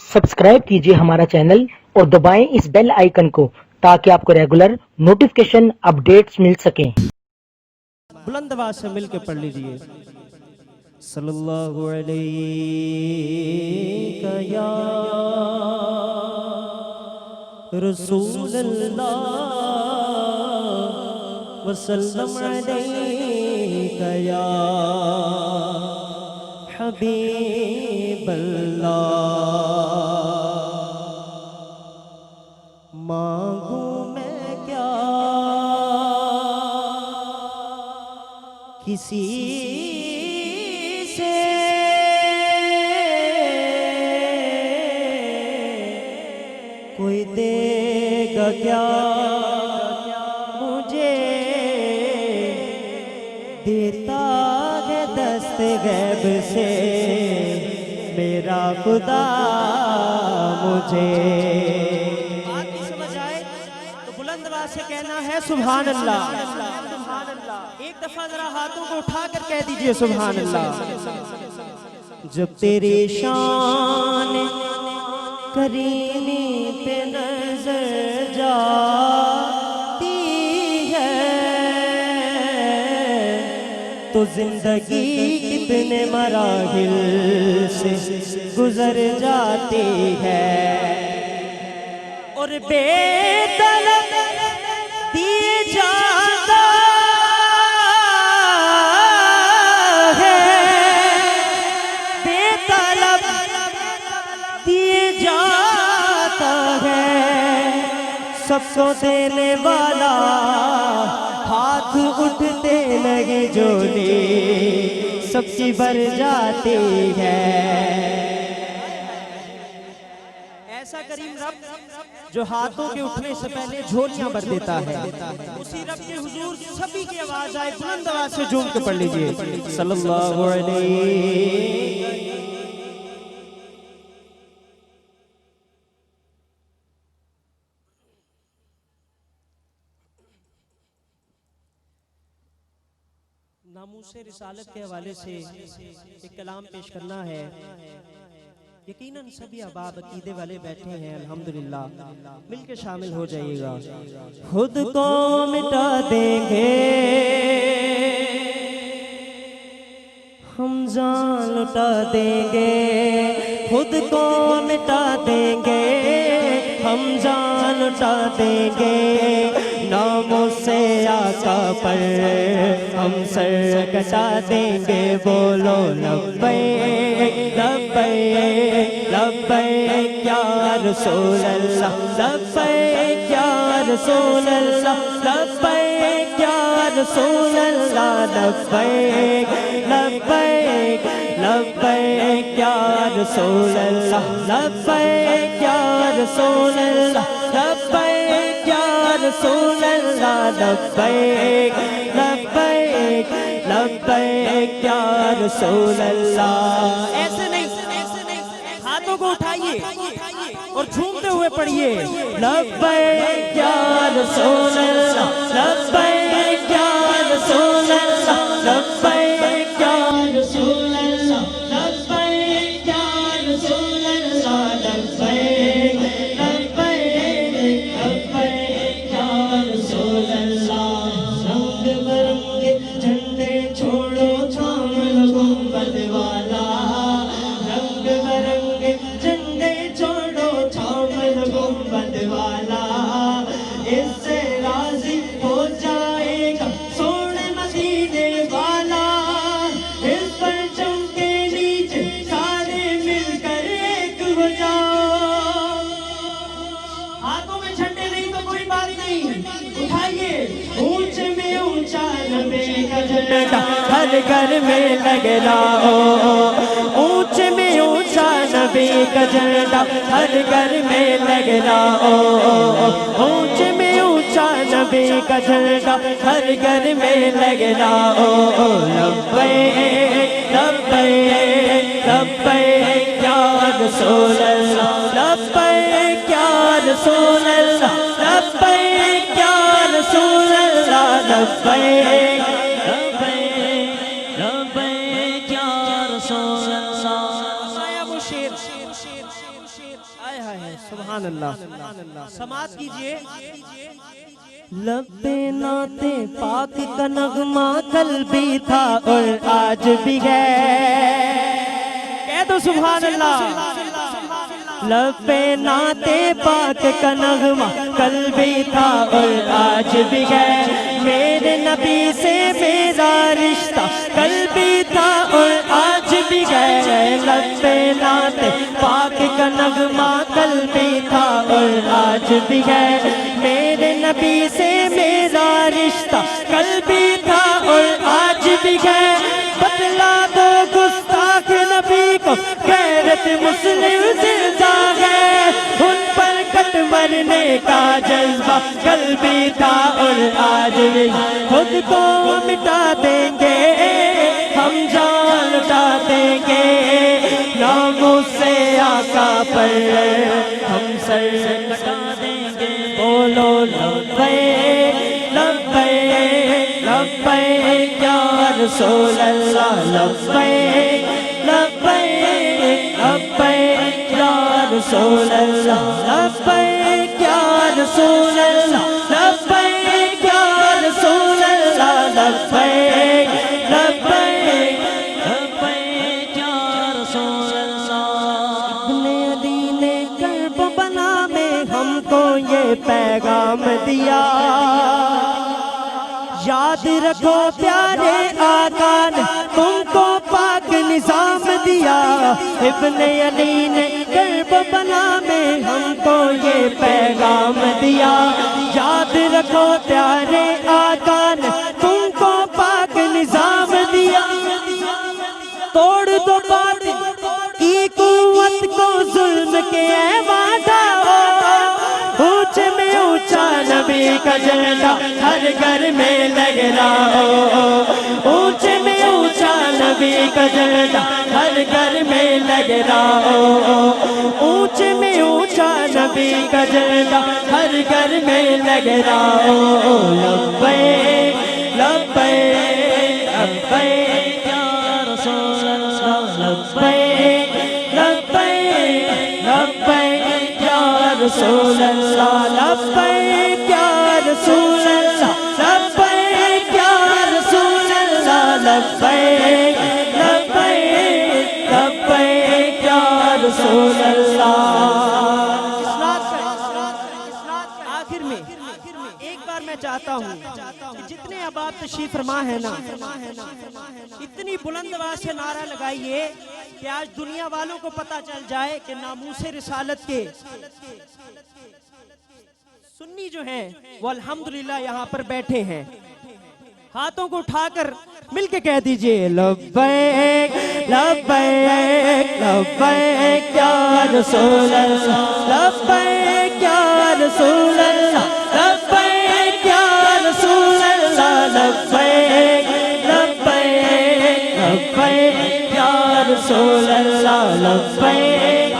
Subscribe कीजिए हमारा channel और दबाएं इस बेल आइकन को ताकि आपको रेगुलर नोटिफिकेशन अपडेट्स मिल सकें। बुलंद आवाज से मिलकर पढ़ लीजिए। सल्लल्लाहु अलैहि या रसूल अल्लाह वसल्लम अलैका या हबीब अल्लाह। मांगू मैं क्या किसी से, कोई देगा क्या मुझे, देता है दस्त गैब से मेरा खुदा मुझे। बात नहीं समझ आए तो बुलंद आवाज से कहना है सुभान अल्लाह। एक दफा जरा हाथों को उठाकर कह दीजिए सुभान अल्लाह। जब तेरी शान करीमी पे नजर जाती है तो जिंदगी कितने मराहिल से गुजर जाती है। और बेतलब दिए जाता है, बेतलब दिए जाता है, सबको देने वाला हाथ उठते लगे जोली सबकी भर जाती है। ऐसा करीम रब जो हाथों के उठने से पहले झोलियां भर देता है, उसी रब के हुजूर सभी की आवाज आए, बुलंद आवाज से झूम के पढ़ लीजिए सल्लल्लाहु अलैहि। नामूसे रिसालत के हवाले से एक कलाम पेश करना है। यकीनन सभी अहबाब अकीदे वाले बैठे हैं, अल्हम्दुलिल्लाह मिलके शामिल हो जाइएगा। खुद को मिटा देंगे हम, जान लुटा देंगे, खुद को मिटा देंगे हम, जान लुटा देंगे, नामों से आका पर हम सर कटा देंगे। बोलो लब्बैक लब्बैक लब्बैक या रसूल अल्लाह, लब्बैक या रसूल अल्लाह, लब्बैक या रसूल अल्लाह, लब्बैक लब्बैक लब्बैक या रसूल अल्लाह, लब्बैक या रसूल अल्लाह, लब्बैक या रसूल अल्लाह, लब्बैक लब्बैक लब्बैक या रसूल अल्लाह। ऐसे नहीं, हाथों को उठाइए और झूमते हुए पढ़िए लब्बैक या रसूल अल्लाह, लब्बैक या रसूल अल्लाह, लब्बैक या रसूल अल्लाह, लब्बैक या रसूल अल्लाह, लब्बैक लब्बैक लब्बैक या रसूल अल्लाह। रंग बिरंगे झंडे छोड़ो थाम लो गुंबद वाला, रंग बिरंगे झंडे छोड़ो थाम लो गुंबद वाला, इससे राजी हो जाएगा सोने मदीने वाला। इस परचम के नीचे सारे मिलकर एक हो जाओ। हाथों में झंडे नहीं तो कोई बात नहीं, उठाइए ऊंचे में ऊंचा नबी का झंडा हर घर में लहराओ, ऊंचे में ऊंचा नबी का झंडा हर घर में लहराओ, ऊंचे में ऊंचा नबी का झंडा हर घर में लहराओ। लब्बैक लब्बैक लब्बैक या रसूल अल्लाह, लब्बैक या रसूल अल्लाह, लब्बैक या रसूल अल्लाह, लब्बैक लब्बैक लब्बैक या रसूल अल्लाह। آئے ہائے سبحان اللہ، سماعت کیجئے۔ لب نعت پاک کا نغمہ کل بھی تھا اور آج بھی ہے، کہہ دو سبحان اللہ۔ لب نعت پاک کا نغمہ کل بھی تھا اور آج بھی ہے، میرے نبی سے میرا رشتہ کل بھی تھا اور آج بھی ہے۔ لب نعت پاک کا نغمہ کل بھی تھا اور آج بھی ہے، میرے نبی سے میرا رشتہ کل بھی تھا اور آج بھی ہے۔ بتلا دو گستاخ نبی کو غیرت مسلم زندہ ہے، ان پر کٹ مرنے کا جذبہ کل بھی تھا اور آج بھی۔ خود کو مٹا دیں گے ہم، جان لٹا دیں گے ناموں سے آقا پر ہم سر کٹا دیں گے۔ بولو لبیک لبیک لبیک یا رسول اللہ، لبیک لبیک لبیک یا رسول اللہ، لبیک یا رسول اللہ، لبیک یا رسول اللہ، لبیک لبیک لبیک یا رسول اللہ۔ ابن علی نے کربلا میں ہم کو یہ پیغام دیا، یاد رکھو پیارے آقا نے تم کو پاک نظام دیا۔ ابن علی نے کربلا میں ہم کو یہ پیغام دیا، یاد رکھو پیارے آقا نے تم کو پاک نظام دیا۔ توڑ دو باطل کی قوت کو، ظلم کے ایوان اونچے میں اونچا نبی کا جھنڈا ہر گھر میں لگ رہا ہو، اونچے میں اونچا نبی کا جھنڈا ہر گھر میں لگ رہا ہو، اونچے میں اونچا نبی کا جھنڈا ہر گھر میں لگ رہا ہو۔ لبیک لبیک لبیک یا رسول اللہ، لبیک لبیک لبیک یا رسول اللہ، لبیک یا رسول اللہ، لبیک یا رسول اللہ، لبیک لبیک لبیک یا رسول اللہ۔ آخر میں ایک بار میں چاہتا ہوں کہ جتنے اب آپ تشریف فرما ہے نا، اتنی بلند آواز سے نعرہ لگائیے کہ آج دنیا والوں کو پتہ چل جائے کہ ناموس رسالت کے سنی جو ہیں وہ الحمدللہ یہاں پر بیٹھے ہیں۔ ہاتھوں کو اٹھا کر مل کے کہہ دیجئے لبیک لبیک لبیک یا رسول اللہ، لبیک یا رسول اللہ، لبیک یا رسول اللہ، لبیک لبیک لبیک یا رسول اللہ، لبیک